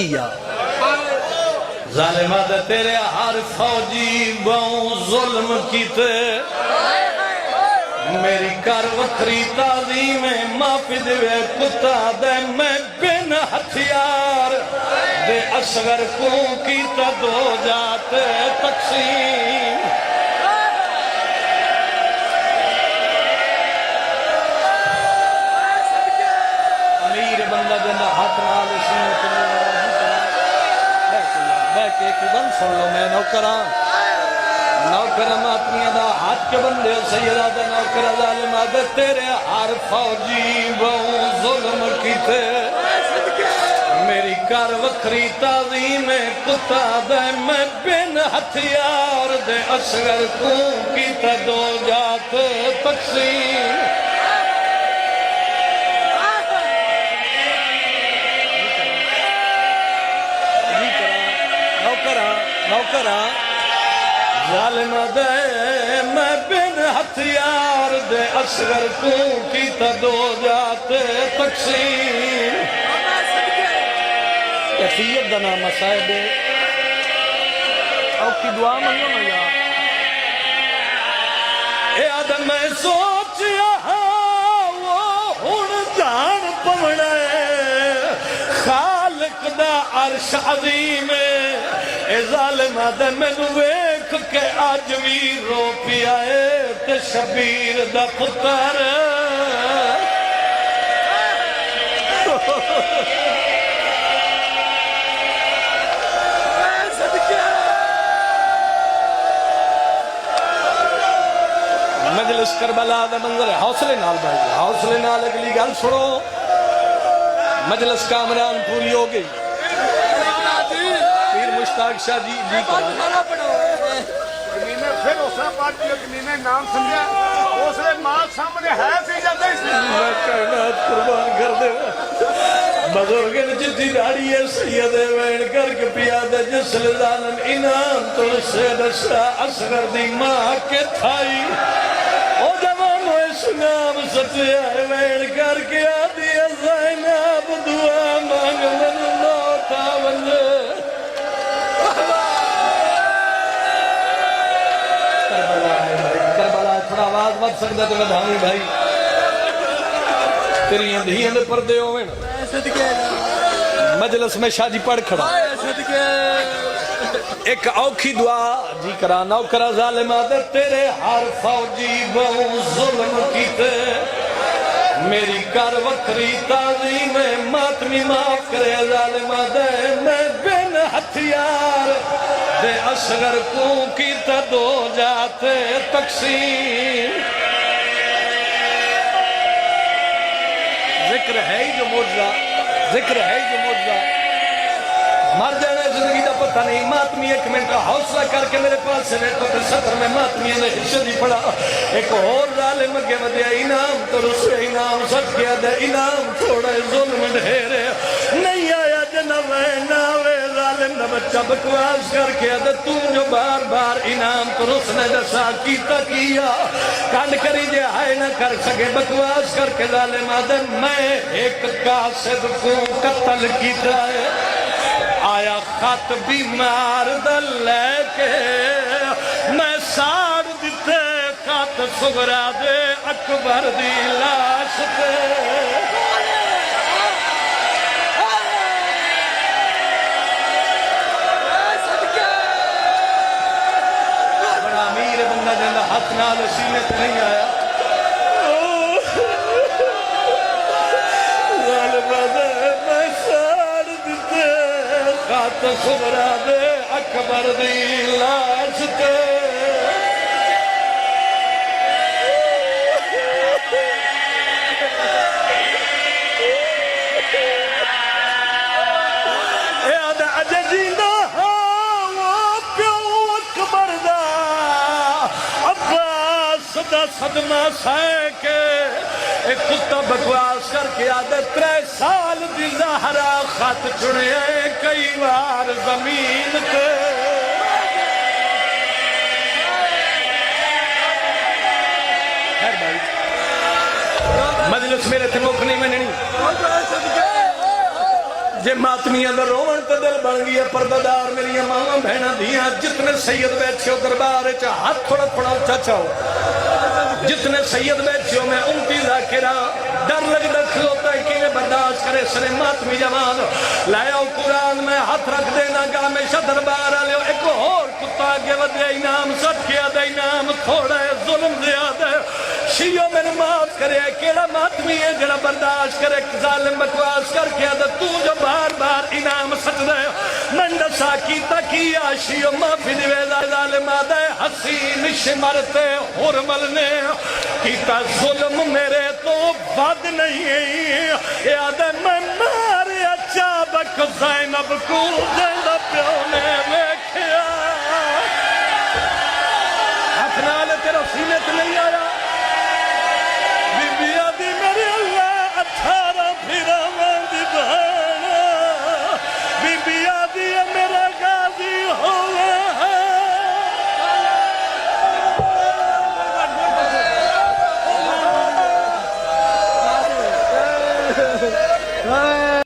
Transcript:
کیا ظالمہ دے تیرے ہر فوجی بہوں ظلم کیتے میری کر وکھری تعظیم معافی دے کتا دے میں بن ہتھیار دے اصغر کو کیتا دو جاتے تقسیم امیر بندہ جنہ ہاتھ نال سنت بیٹھ ایک بند سن لو میں نوکران نوکر ماتمیہ دا ہاتھ کے بندے سیدہ دا نوکر ظالمہ دے تیرے ہر فوجی بہوں ظلم کیتے میری کر وکھری تعظیم کتا دے میں بن ہتھیار دے اصغر کو کیتا دو جات تقسیم نوکرہ ظالمہ دے میں بن ہتھیار دے اصغر کو کیتا دو جاتے تقسیم کیفیت دا نام صاحب او کی دعا منگو نا یا اے آدم میں سوچیا وہ ہن جان پوڑے خالق دا عرش عظیم اے ظالمہ دے میں ویکھ کہ آج بھی رو پیائے تے شبیر دا پتر مجلس کربلا دا منظر ہے حوصلے نال بھائی حوصلے نال اگلی گل سنو مجلس کامران پوری ہو گئی پیر مشتاق شاہ جی جی پھر اس نے پارٹی نے نام سمجھا اس نے ماں سامنے ہے سی جاتا اس نے میں کائنات قربان کر دے بزرگن جتی داڑی ہے سید وین کر کے پیادہ جس لزانن انام تو سے دشا اصغر دی ماں کے تھائی او جوان وہ اس نام سچیا وین کر کے آدھی زینب دعا مانگ من موتا ونجے کربلا تھوڑا آواز بات سکتا تو بدھانی بھائی تیری اندھیاں دے پردے ہوئے نا مجلس میں شاہ جی پڑھ کھڑا ایک اوکھی دعا جی کرا نوکرہ ظالمہ دے تیرے ہر فوجی بہوں ظلم کیتے میری کر وکھری تعظیم ماتمی معاف کرے ظالمہ دے میں بن ہتھیار دے اصغر کو کیتا دو جاتے تقسیم ذکر ہے ہی جو معجزہ ذکر ہے ہی جو معجزہ مر جانا زندگی دا پتہ نہیں ماتمی ایک منٹ حوصلہ کر کے میرے پاس سے بیٹھو پھر سطر میں ماتمی نے حصہ دی پڑا ایک اور ظالم کے ودیا انعام تو رسے انعام سچ کیا دے انعام تھوڑا ظلم ڈھیرے نہیں آیا جنب ناوے ظالم نہ بچہ بکواس کر کے دے تو جو بار بار انعام تو رسنے دسا کیتا کیا کانڈ کری جے آئے نہ کر سکے بکواس کر کے ظالم آدھے میں ایک قاصد کو قتل کیتا ہے آیا خط بیمار دل لے کے میں ساڑ دیتے خط سغرا دے اکبر دی لاش دے بڑا امیر بندہ جنہ ہاتھ نال سینت نہیں آیا خط سغرا دے اکبر دی لاش تے اے آدھا اجے جیندہ وہ پیو اکبر دا عباس دا صدمہ سائے کے ایک کتا بکواس کر کے آدھے 3 سال دی زہرا خط چڑھے کئی بار زمین تے خیر بھائی مجلس میرے تھے مکھنی میں نہیں جے ماتمیاں دا رومن تے دل بن گیا پردادار میری ماں بہنا دیاں جتنے سید بیٹھے ہو دربار چا ہاتھ تھوڑا تھوڑا اچھا چاہو جتنے سید بیٹھے ہو میں امتی ذاکرہ ڈر لگتا کھلوتا ہے کہ برداشت کرے سنے ماتمی جوان لائے ہو قرآن میں ہاتھ رکھ دینا گا ہمیشہ دربار آلے ہو ایک اور کتا آگے ودے انعام سب کیا دے انعام تھوڑا ہے ظلم زیادہ ہے شیعہ میں نے معاف کرے کیڑا ماتمی ہے جڑا برداشت کرے ظالم بکواس کر کے آدھا تو جو بار بار انعام سچ دے منڈا ساکی تکیا شیعہ معافی دیوے ظالم آدھے حسین شمرتے حرمل نے کیتا ظلم میرے تو بد نہیں ہے آدھے میں مارے اچھا بک زینب کو زندہ پیو نے